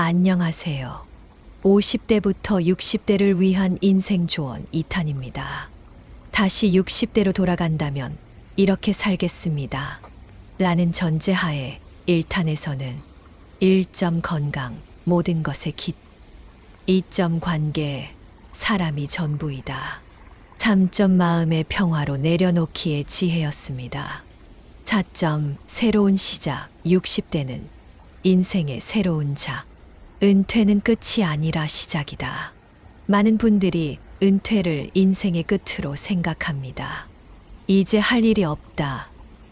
안녕하세요. 50대부터 60대를 위한 인생 조언 2탄입니다. 다시 60대로 돌아간다면 이렇게 살겠습니다. 라는 전제하에 1탄에서는 1점 건강, 모든 것의 깃. 2점 관계, 사람이 전부이다. 3점 마음의 평화로 내려놓기의 지혜였습니다. 4점 새로운 시작, 60대는 인생의 새로운 작. 은퇴는 끝이 아니라 시작이다. 많은 분들이 은퇴를 인생의 끝으로 생각합니다. 이제 할 일이 없다.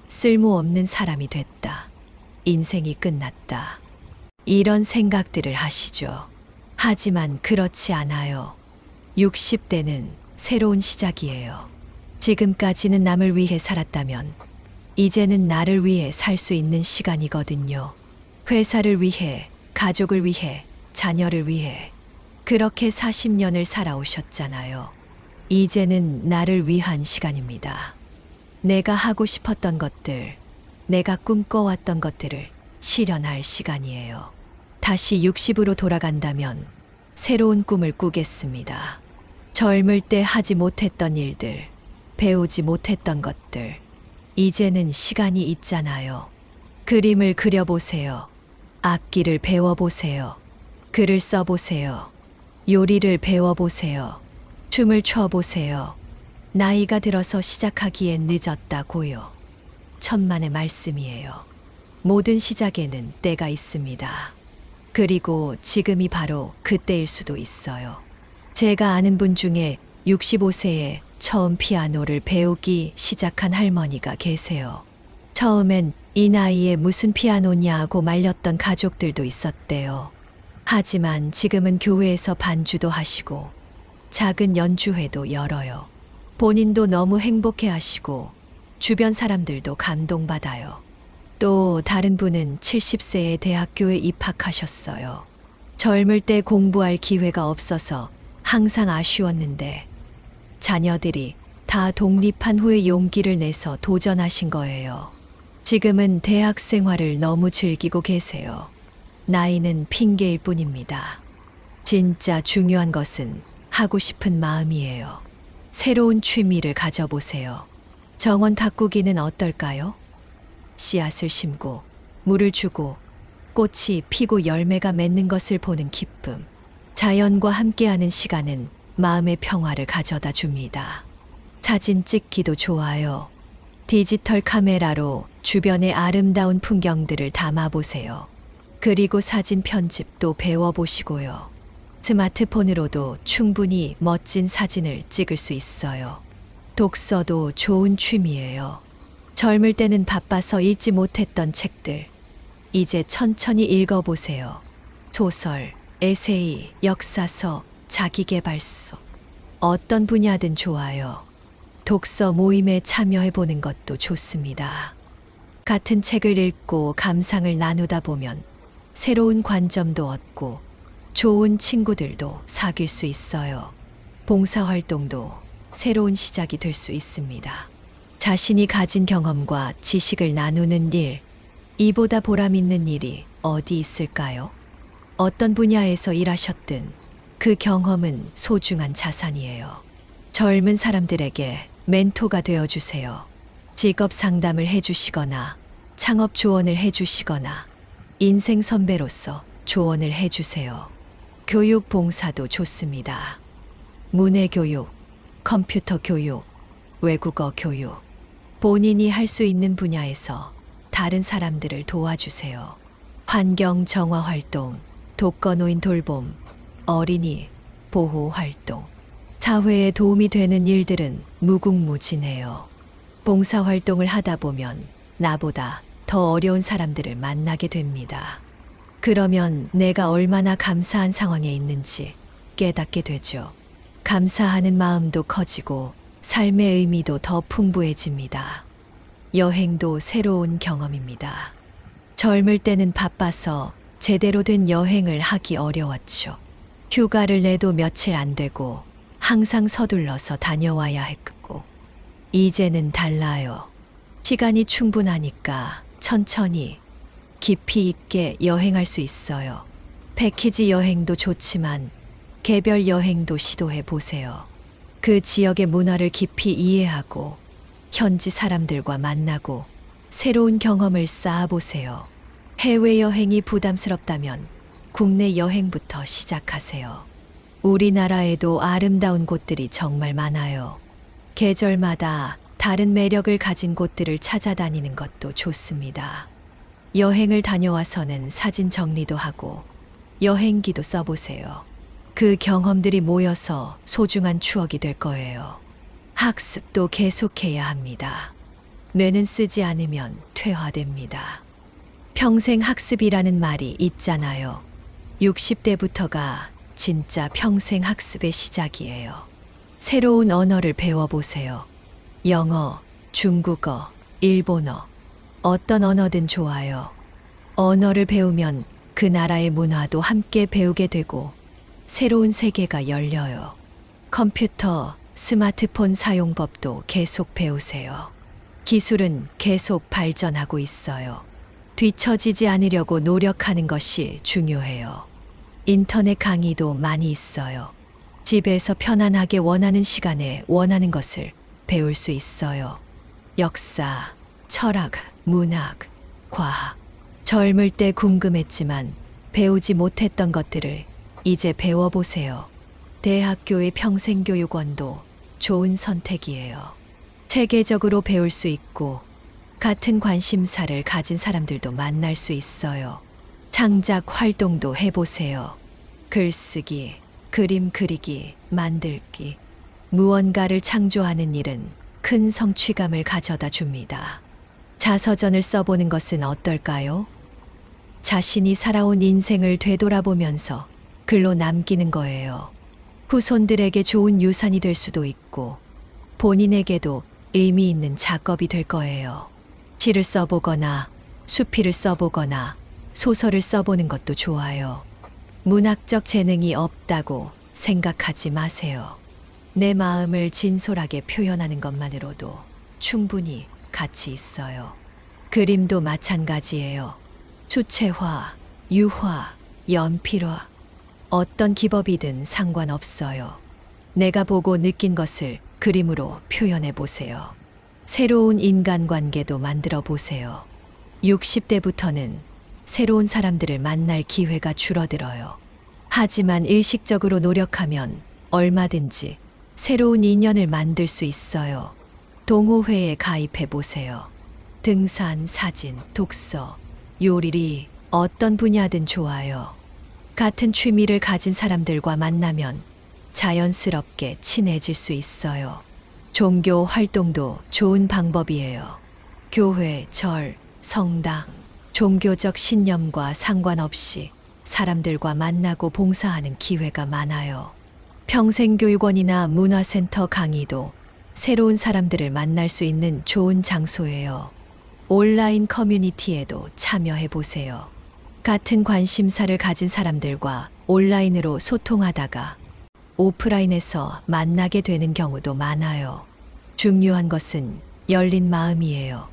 쓸모없는 사람이 됐다. 인생이 끝났다. 이런 생각들을 하시죠. 하지만 그렇지 않아요. 60대는 새로운 시작이에요. 지금까지는 남을 위해 살았다면 이제는 나를 위해 살 수 있는 시간이거든요. 회사를 위해, 가족을 위해, 자녀를 위해 그렇게 40년을 살아오셨잖아요. 이제는 나를 위한 시간입니다. 내가 하고 싶었던 것들, 내가 꿈꿔왔던 것들을 실현할 시간이에요. 다시 60으로 돌아간다면 새로운 꿈을 꾸겠습니다. 젊을 때 하지 못했던 일들, 배우지 못했던 것들, 이제는 시간이 있잖아요. 그림을 그려보세요. 악기를 배워보세요. 글을 써보세요. 요리를 배워보세요. 춤을 춰보세요. 나이가 들어서 시작하기엔 늦었다고요. 천만의 말씀이에요. 모든 시작에는 때가 있습니다. 그리고 지금이 바로 그때일 수도 있어요. 제가 아는 분 중에 65세에 처음 피아노를 배우기 시작한 할머니가 계세요. 처음엔 이 나이에 무슨 피아노냐고 말렸던 가족들도 있었대요. 하지만 지금은 교회에서 반주도 하시고 작은 연주회도 열어요. 본인도 너무 행복해 하시고 주변 사람들도 감동받아요. 또 다른 분은 70세에 대학교에 입학하셨어요. 젊을 때 공부할 기회가 없어서 항상 아쉬웠는데 자녀들이 다 독립한 후에 용기를 내서 도전하신 거예요. 지금은 대학 생활을 너무 즐기고 계세요. 나이는 핑계일 뿐입니다. 진짜 중요한 것은 하고 싶은 마음이에요. 새로운 취미를 가져보세요. 정원 가꾸기는 어떨까요? 씨앗을 심고 물을 주고 꽃이 피고 열매가 맺는 것을 보는 기쁨. 자연과 함께하는 시간은 마음의 평화를 가져다 줍니다. 사진 찍기도 좋아요. 디지털 카메라로 주변의 아름다운 풍경들을 담아보세요. 그리고 사진 편집도 배워보시고요. 스마트폰으로도 충분히 멋진 사진을 찍을 수 있어요. 독서도 좋은 취미예요. 젊을 때는 바빠서 읽지 못했던 책들, 이제 천천히 읽어보세요. 소설, 에세이, 역사서, 자기계발서, 어떤 분야든 좋아요. 독서 모임에 참여해보는 것도 좋습니다. 같은 책을 읽고 감상을 나누다 보면 새로운 관점도 얻고 좋은 친구들도 사귈 수 있어요. 봉사활동도 새로운 시작이 될 수 있습니다. 자신이 가진 경험과 지식을 나누는 일, 이보다 보람 있는 일이 어디 있을까요? 어떤 분야에서 일하셨든 그 경험은 소중한 자산이에요. 젊은 사람들에게 멘토가 되어주세요. 직업 상담을 해주시거나 창업 조언을 해주시거나 인생 선배로서 조언을 해주세요. 교육 봉사도 좋습니다. 문해 교육, 컴퓨터 교육, 외국어 교육, 본인이 할 수 있는 분야에서 다른 사람들을 도와주세요. 환경 정화 활동, 독거노인 돌봄, 어린이 보호 활동, 사회에 도움이 되는 일들은 무궁무진해요. 봉사활동을 하다 보면 나보다 더 어려운 사람들을 만나게 됩니다. 그러면 내가 얼마나 감사한 상황에 있는지 깨닫게 되죠. 감사하는 마음도 커지고 삶의 의미도 더 풍부해집니다. 여행도 새로운 경험입니다. 젊을 때는 바빠서 제대로 된 여행을 하기 어려웠죠. 휴가를 내도 며칠 안 되고 항상 서둘러서 다녀와야 했고 이제는 달라요. 시간이 충분하니까 천천히 깊이 있게 여행할 수 있어요. 패키지 여행도 좋지만 개별 여행도 시도해 보세요. 그 지역의 문화를 깊이 이해하고 현지 사람들과 만나고 새로운 경험을 쌓아보세요. 해외여행이 부담스럽다면 국내 여행부터 시작하세요. 우리나라에도 아름다운 곳들이 정말 많아요. 계절마다 다른 매력을 가진 곳들을 찾아다니는 것도 좋습니다. 여행을 다녀와서는 사진 정리도 하고 여행기도 써보세요. 그 경험들이 모여서 소중한 추억이 될 거예요. 학습도 계속해야 합니다. 뇌는 쓰지 않으면 퇴화됩니다. 평생 학습이라는 말이 있잖아요. 60대부터가 진짜 평생 학습의 시작이에요. 새로운 언어를 배워보세요. 영어, 중국어, 일본어, 어떤 언어든 좋아요. 언어를 배우면 그 나라의 문화도 함께 배우게 되고 새로운 세계가 열려요. 컴퓨터, 스마트폰 사용법도 계속 배우세요. 기술은 계속 발전하고 있어요. 뒤처지지 않으려고 노력하는 것이 중요해요. 인터넷 강의도 많이 있어요. 집에서 편안하게 원하는 시간에 원하는 것을 배울 수 있어요. 역사, 철학, 문학, 과학. 젊을 때 궁금했지만 배우지 못했던 것들을 이제 배워보세요. 대학교의 평생교육원도 좋은 선택이에요. 체계적으로 배울 수 있고 같은 관심사를 가진 사람들도 만날 수 있어요. 창작 활동도 해보세요. 글쓰기, 그림 그리기, 만들기. 무언가를 창조하는 일은 큰 성취감을 가져다 줍니다. 자서전을 써보는 것은 어떨까요? 자신이 살아온 인생을 되돌아보면서 글로 남기는 거예요. 후손들에게 좋은 유산이 될 수도 있고 본인에게도 의미 있는 작업이 될 거예요. 시를 써보거나 수필을 써보거나 소설을 써보는 것도 좋아요. 문학적 재능이 없다고 생각하지 마세요. 내 마음을 진솔하게 표현하는 것만으로도 충분히 가치 있어요. 그림도 마찬가지예요. 수채화, 유화, 연필화, 어떤 기법이든 상관없어요. 내가 보고 느낀 것을 그림으로 표현해 보세요. 새로운 인간관계도 만들어 보세요. 60대부터는 새로운 사람들을 만날 기회가 줄어들어요. 하지만 의식적으로 노력하면 얼마든지 새로운 인연을 만들 수 있어요. 동호회에 가입해 보세요. 등산, 사진, 독서, 요리, 어떤 분야든 좋아요. 같은 취미를 가진 사람들과 만나면 자연스럽게 친해질 수 있어요. 종교 활동도 좋은 방법이에요. 교회, 절, 성당, 종교적 신념과 상관없이 사람들과 만나고 봉사하는 기회가 많아요. 평생교육원이나 문화센터 강의도 새로운 사람들을 만날 수 있는 좋은 장소예요. 온라인 커뮤니티에도 참여해 보세요. 같은 관심사를 가진 사람들과 온라인으로 소통하다가 오프라인에서 만나게 되는 경우도 많아요. 중요한 것은 열린 마음이에요.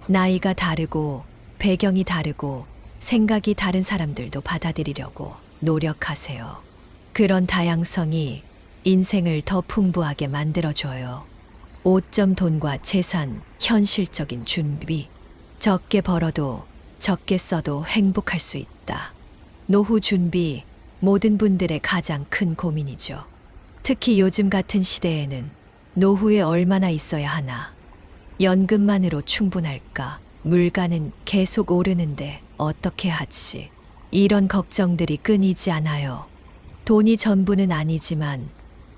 나이가 다르고 배경이 다르고 생각이 다른 사람들도 받아들이려고 노력하세요. 그런 다양성이 인생을 더 풍부하게 만들어줘요. 5점 돈과 재산, 현실적인 준비. 적게 벌어도 적게 써도 행복할 수 있다. 노후 준비, 모든 분들의 가장 큰 고민이죠. 특히 요즘 같은 시대에는 노후에 얼마나 있어야 하나? 연금만으로 충분할까? 물가는 계속 오르는데 어떻게 하지? 이런 걱정들이 끊이지 않아요. 돈이 전부는 아니지만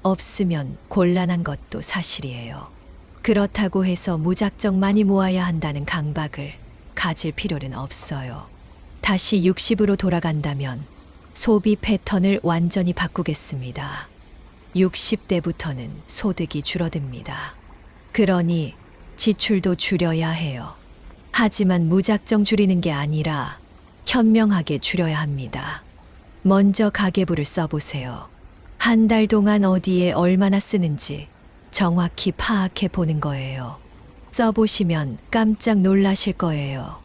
없으면 곤란한 것도 사실이에요. 그렇다고 해서 무작정 많이 모아야 한다는 강박을 가질 필요는 없어요. 다시 60으로 돌아간다면 소비 패턴을 완전히 바꾸겠습니다. 60대부터는 소득이 줄어듭니다. 그러니 지출도 줄여야 해요. 하지만 무작정 줄이는 게 아니라 현명하게 줄여야 합니다. 먼저 가계부를 써보세요. 한 달 동안 어디에 얼마나 쓰는지 정확히 파악해 보는 거예요. 써보시면 깜짝 놀라실 거예요.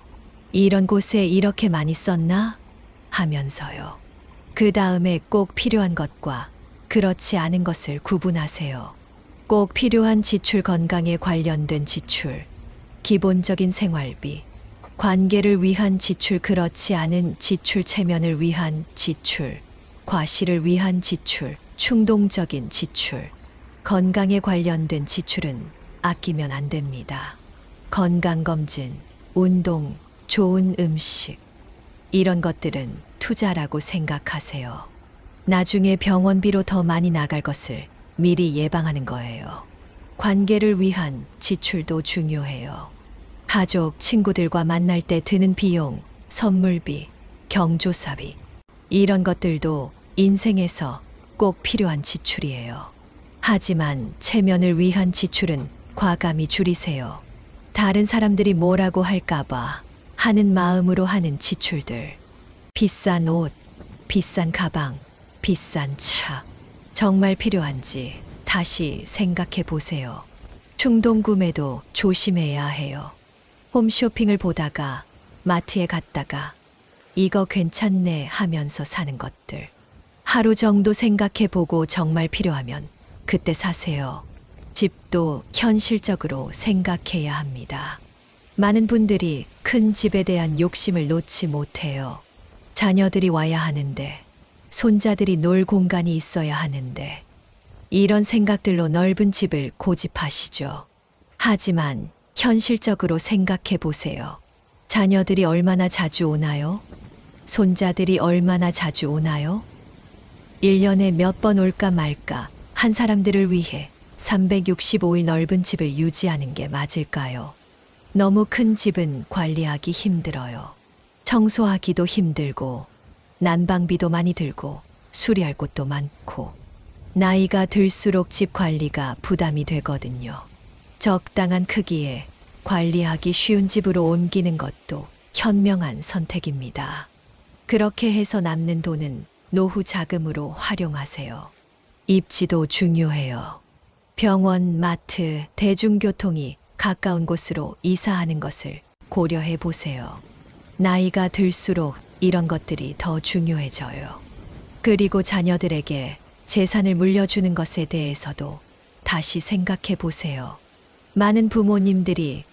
이런 곳에 이렇게 많이 썼나? 하면서요. 그 다음에 꼭 필요한 것과 그렇지 않은 것을 구분하세요. 꼭 필요한 지출, 건강에 관련된 지출, 기본적인 생활비, 관계를 위한 지출, 그렇지 않은 지출, 체면을 위한 지출, 과실을 위한 지출, 충동적인 지출, 건강에 관련된 지출은 아끼면 안 됩니다. 건강검진, 운동, 좋은 음식, 이런 것들은 투자라고 생각하세요. 나중에 병원비로 더 많이 나갈 것을 미리 예방하는 거예요. 관계를 위한 지출도 중요해요. 가족, 친구들과 만날 때 드는 비용, 선물비, 경조사비, 이런 것들도 인생에서 꼭 필요한 지출이에요. 하지만 체면을 위한 지출은 과감히 줄이세요. 다른 사람들이 뭐라고 할까봐 하는 마음으로 하는 지출들. 비싼 옷, 비싼 가방, 비싼 차. 정말 필요한지 다시 생각해 보세요. 충동 구매도 조심해야 해요. 홈쇼핑을 보다가 마트에 갔다가 이거 괜찮네 하면서 사는 것들. 하루 정도 생각해 보고 정말 필요하면 그때 사세요. 집도 현실적으로 생각해야 합니다. 많은 분들이 큰 집에 대한 욕심을 놓지 못해요. 자녀들이 와야 하는데, 손자들이 놀 공간이 있어야 하는데, 이런 생각들로 넓은 집을 고집하시죠. 하지만 현실적으로 생각해 보세요. 자녀들이 얼마나 자주 오나요? 손자들이 얼마나 자주 오나요? 1년에 몇 번 올까 말까 한 사람들을 위해 365일 넓은 집을 유지하는 게 맞을까요? 너무 큰 집은 관리하기 힘들어요. 청소하기도 힘들고, 난방비도 많이 들고, 수리할 곳도 많고, 나이가 들수록 집 관리가 부담이 되거든요. 적당한 크기에 관리하기 쉬운 집으로 옮기는 것도 현명한 선택입니다. 그렇게 해서 남는 돈은 노후 자금으로 활용하세요. 입지도 중요해요. 병원, 마트, 대중교통이 가까운 곳으로 이사하는 것을 고려해 보세요. 나이가 들수록 이런 것들이 더 중요해져요. 그리고 자녀들에게 재산을 물려주는 것에 대해서도 다시 생각해 보세요. 많은 부모님들이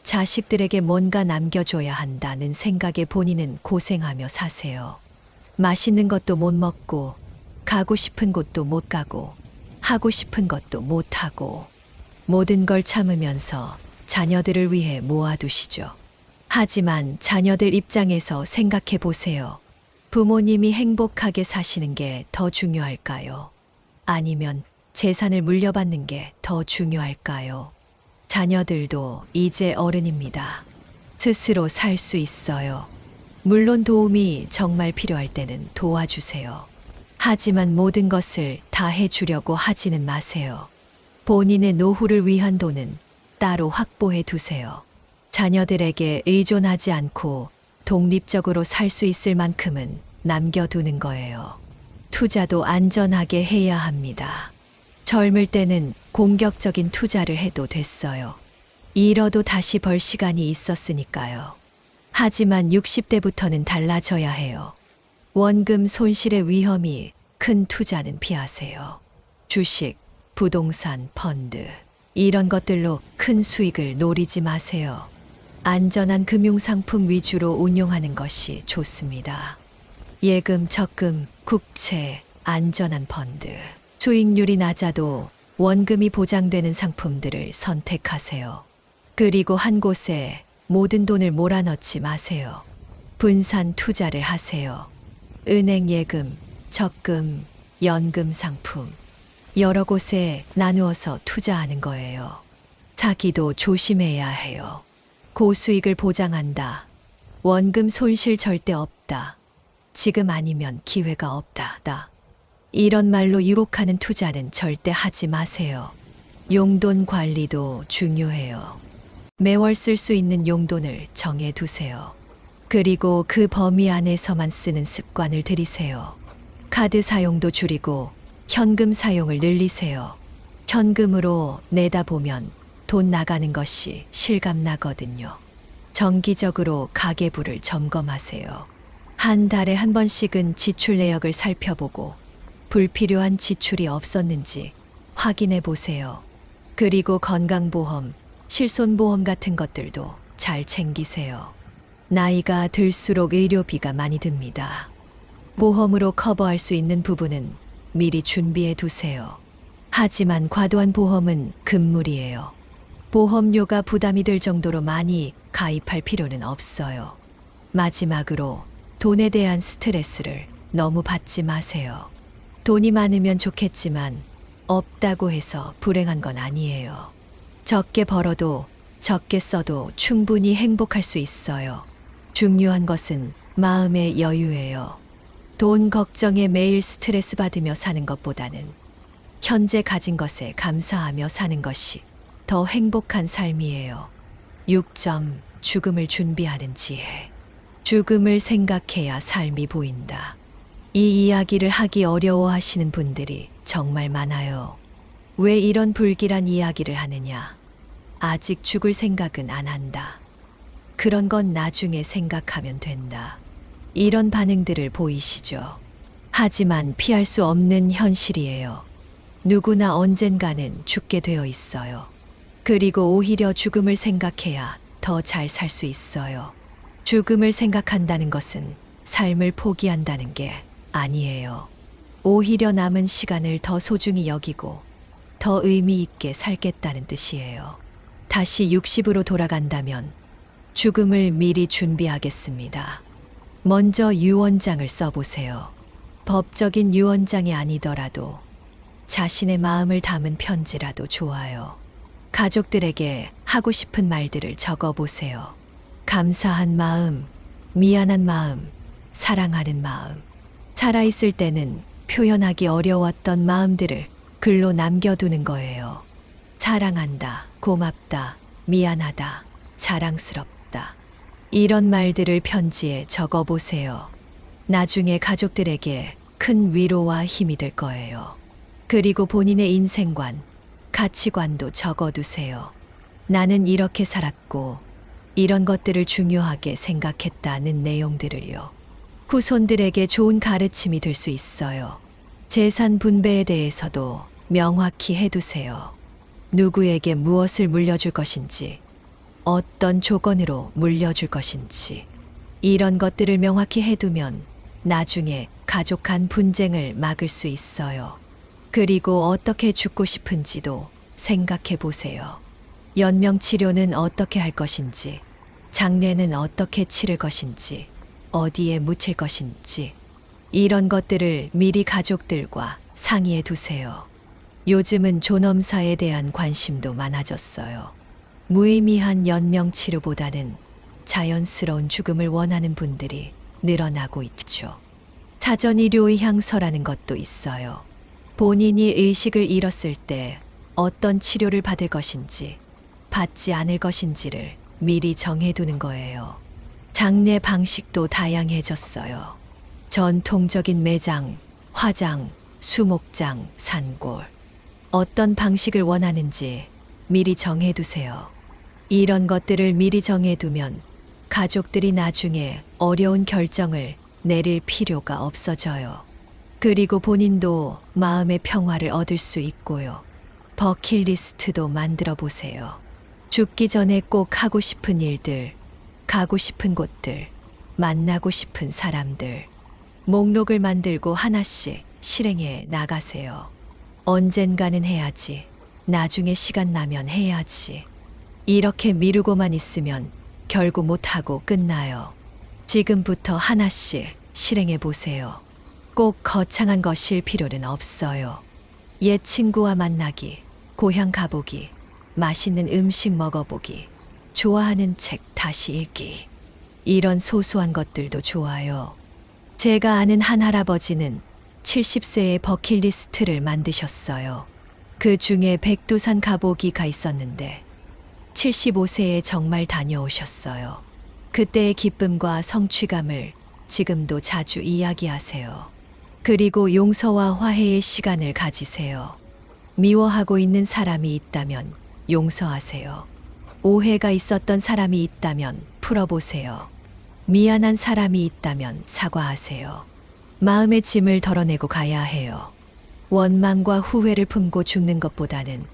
자식들에게 뭔가 남겨줘야 한다는 생각에 본인은 고생하며 사세요. 맛있는 것도 못 먹고, 가고 싶은 곳도 못 가고, 하고 싶은 것도 못 하고, 모든 걸 참으면서 자녀들을 위해 모아두시죠. 하지만 자녀들 입장에서 생각해 보세요. 부모님이 행복하게 사시는 게 더 중요할까요? 아니면 재산을 물려받는 게 더 중요할까요? 자녀들도 이제 어른입니다. 스스로 살 수 있어요. 물론 도움이 정말 필요할 때는 도와주세요. 하지만 모든 것을 다 해주려고 하지는 마세요. 본인의 노후를 위한 돈은 따로 확보해 두세요. 자녀들에게 의존하지 않고 독립적으로 살 수 있을 만큼은 남겨두는 거예요. 투자도 안전하게 해야 합니다. 젊을 때는 공격적인 투자를 해도 됐어요. 잃어도 다시 벌 시간이 있었으니까요. 하지만 60대부터는 달라져야 해요. 원금 손실의 위험이 큰 투자는 피하세요. 주식, 부동산, 펀드, 이런 것들로 큰 수익을 노리지 마세요. 안전한 금융상품 위주로 운용하는 것이 좋습니다. 예금, 적금, 국채, 안전한 펀드, 수익률이 낮아도 원금이 보장되는 상품들을 선택하세요. 그리고 한 곳에 모든 돈을 몰아넣지 마세요. 분산 투자를 하세요. 은행 예금, 적금, 연금 상품, 여러 곳에 나누어서 투자하는 거예요. 사기도 조심해야 해요. 고수익을 보장한다. 원금 손실 절대 없다. 지금 아니면 기회가 없다. 이런 말로 유혹하는 투자는 절대 하지 마세요. 용돈 관리도 중요해요. 매월 쓸 수 있는 용돈을 정해 두세요. 그리고 그 범위 안에서만 쓰는 습관을 들이세요. 카드 사용도 줄이고 현금 사용을 늘리세요. 현금으로 내다 보면 돈 나가는 것이 실감 나거든요. 정기적으로 가계부를 점검하세요. 한 달에 한 번씩은 지출 내역을 살펴보고 불필요한 지출이 없었는지 확인해 보세요. 그리고 건강보험, 실손보험 같은 것들도 잘 챙기세요. 나이가 들수록 의료비가 많이 듭니다. 보험으로 커버할 수 있는 부분은 미리 준비해 두세요. 하지만 과도한 보험은 금물이에요. 보험료가 부담이 될 정도로 많이 가입할 필요는 없어요. 마지막으로 돈에 대한 스트레스를 너무 받지 마세요. 돈이 많으면 좋겠지만 없다고 해서 불행한 건 아니에요. 적게 벌어도 적게 써도 충분히 행복할 수 있어요. 중요한 것은 마음의 여유예요. 돈 걱정에 매일 스트레스 받으며 사는 것보다는 현재 가진 것에 감사하며 사는 것이 더 행복한 삶이에요. 6점. 죽음을 준비하는 지혜. 죽음을 생각해야 삶이 보인다. 이 이야기를 하기 어려워하시는 분들이 정말 많아요. 왜 이런 불길한 이야기를 하느냐? 아직 죽을 생각은 안 한다. 그런 건 나중에 생각하면 된다. 이런 반응들을 보이시죠? 하지만 피할 수 없는 현실이에요. 누구나 언젠가는 죽게 되어 있어요. 그리고 오히려 죽음을 생각해야 더 잘 살 수 있어요. 죽음을 생각한다는 것은 삶을 포기한다는 게 아니에요. 오히려 남은 시간을 더 소중히 여기고 더 의미 있게 살겠다는 뜻이에요. 다시 60으로 돌아간다면 죽음을 미리 준비하겠습니다. 먼저 유언장을 써보세요. 법적인 유언장이 아니더라도 자신의 마음을 담은 편지라도 좋아요. 가족들에게 하고 싶은 말들을 적어보세요. 감사한 마음, 미안한 마음, 사랑하는 마음. 살아있을 때는 표현하기 어려웠던 마음들을 글로 남겨두는 거예요. 사랑한다, 고맙다, 미안하다, 자랑스럽다. 이런 말들을 편지에 적어보세요. 나중에 가족들에게 큰 위로와 힘이 될 거예요. 그리고 본인의 인생관, 가치관도 적어두세요. 나는 이렇게 살았고 이런 것들을 중요하게 생각했다는 내용들을요. 후손들에게 좋은 가르침이 될 수 있어요. 재산 분배에 대해서도 명확히 해두세요. 누구에게 무엇을 물려줄 것인지, 어떤 조건으로 물려줄 것인지, 이런 것들을 명확히 해두면 나중에 가족 간 분쟁을 막을 수 있어요. 그리고 어떻게 죽고 싶은지도 생각해 보세요. 연명치료는 어떻게 할 것인지, 장례는 어떻게 치를 것인지, 어디에 묻힐 것인지, 이런 것들을 미리 가족들과 상의해 두세요. 요즘은 존엄사에 대한 관심도 많아졌어요. 무의미한 연명치료보다는 자연스러운 죽음을 원하는 분들이 늘어나고 있죠. 사전의료의향서라는 것도 있어요. 본인이 의식을 잃었을 때 어떤 치료를 받을 것인지, 받지 않을 것인지를 미리 정해두는 거예요. 장례 방식도 다양해졌어요. 전통적인 매장, 화장, 수목장, 산골. 어떤 방식을 원하는지 미리 정해두세요. 이런 것들을 미리 정해두면 가족들이 나중에 어려운 결정을 내릴 필요가 없어져요. 그리고 본인도 마음의 평화를 얻을 수 있고요. 버킷리스트도 만들어 보세요. 죽기 전에 꼭 하고 싶은 일들, 가고 싶은 곳들, 만나고 싶은 사람들. 목록을 만들고 하나씩 실행해 나가세요. 언젠가는 해야지. 나중에 시간 나면 해야지. 이렇게 미루고만 있으면 결국 못하고 끝나요. 지금부터 하나씩 실행해 보세요. 꼭 거창한 것일 필요는 없어요. 옛 친구와 만나기, 고향 가보기, 맛있는 음식 먹어보기, 좋아하는 책 다시 읽기. 이런 소소한 것들도 좋아요. 제가 아는 한 할아버지는 70세의 버킷리스트를 만드셨어요. 그 중에 백두산 가보기가 있었는데 75세에 정말 다녀오셨어요. 그때의 기쁨과 성취감을 지금도 자주 이야기하세요. 그리고 용서와 화해의 시간을 가지세요. 미워하고 있는 사람이 있다면 용서하세요. 오해가 있었던 사람이 있다면 풀어보세요. 미안한 사람이 있다면 사과하세요. 마음의 짐을 덜어내고 가야 해요. 원망과 후회를 품고 죽는 것보다는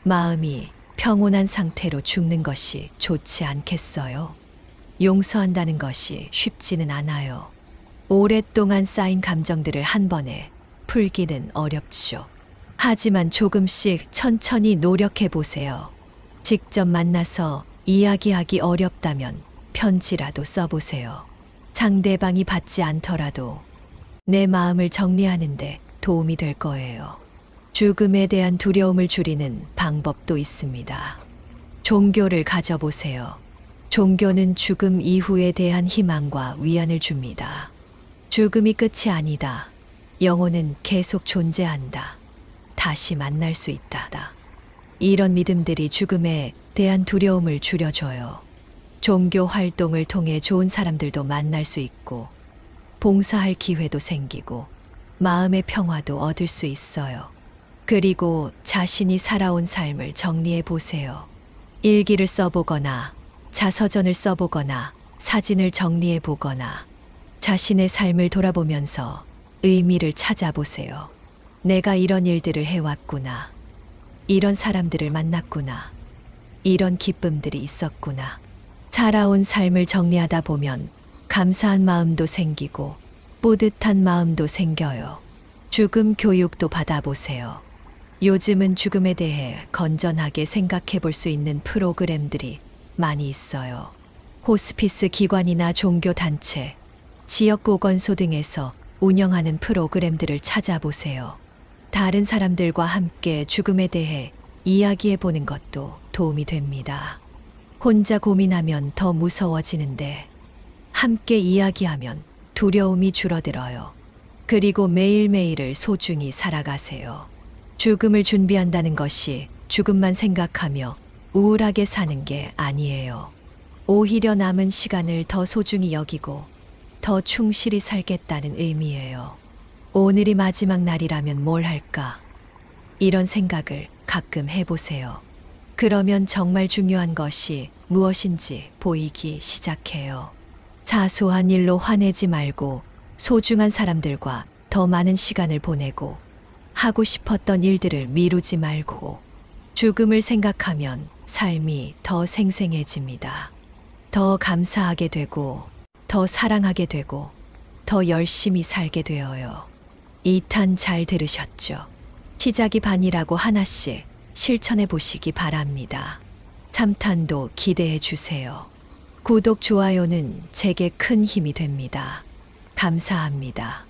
마음이 평온한 상태로 죽는 것이 좋지 않겠어요? 용서한다는 것이 쉽지는 않아요. 오랫동안 쌓인 감정들을 한 번에 풀기는 어렵죠. 하지만 조금씩 천천히 노력해 보세요. 직접 만나서 이야기하기 어렵다면 편지라도 써보세요. 상대방이 받지 않더라도 내 마음을 정리하는데 도움이 될 거예요. 죽음에 대한 두려움을 줄이는 방법도 있습니다. 종교를 가져보세요. 종교는 죽음 이후에 대한 희망과 위안을 줍니다. 죽음이 끝이 아니다. 영혼은 계속 존재한다. 다시 만날 수 있다. 이런 믿음들이 죽음에 대한 두려움을 줄여줘요. 종교 활동을 통해 좋은 사람들도 만날 수 있고, 봉사할 기회도 생기고, 마음의 평화도 얻을 수 있어요. 그리고 자신이 살아온 삶을 정리해 보세요. 일기를 써보거나, 자서전을 써보거나, 사진을 정리해 보거나, 자신의 삶을 돌아보면서 의미를 찾아보세요. 내가 이런 일들을 해왔구나. 이런 사람들을 만났구나. 이런 기쁨들이 있었구나. 살아온 삶을 정리하다 보면 감사한 마음도 생기고 뿌듯한 마음도 생겨요. 죽음 교육도 받아보세요. 요즘은 죽음에 대해 건전하게 생각해 볼 수 있는 프로그램들이 많이 있어요. 호스피스 기관이나 종교 단체, 지역보건소 등에서 운영하는 프로그램들을 찾아보세요. 다른 사람들과 함께 죽음에 대해 이야기해 보는 것도 도움이 됩니다. 혼자 고민하면 더 무서워지는데 함께 이야기하면 두려움이 줄어들어요. 그리고 매일매일을 소중히 살아가세요. 죽음을 준비한다는 것이 죽음만 생각하며 우울하게 사는 게 아니에요. 오히려 남은 시간을 더 소중히 여기고 더 충실히 살겠다는 의미예요. 오늘이 마지막 날이라면 뭘 할까? 이런 생각을 가끔 해보세요. 그러면 정말 중요한 것이 무엇인지 보이기 시작해요. 사소한 일로 화내지 말고 소중한 사람들과 더 많은 시간을 보내고 하고 싶었던 일들을 미루지 말고 죽음을 생각하면 삶이 더 생생해집니다. 더 감사하게 되고 더 사랑하게 되고 더 열심히 살게 되어요. 2탄 잘 들으셨죠? 시작이 반이라고 하나씩 실천해 보시기 바랍니다. 3탄도 기대해 주세요. 구독, 좋아요는 제게 큰 힘이 됩니다. 감사합니다.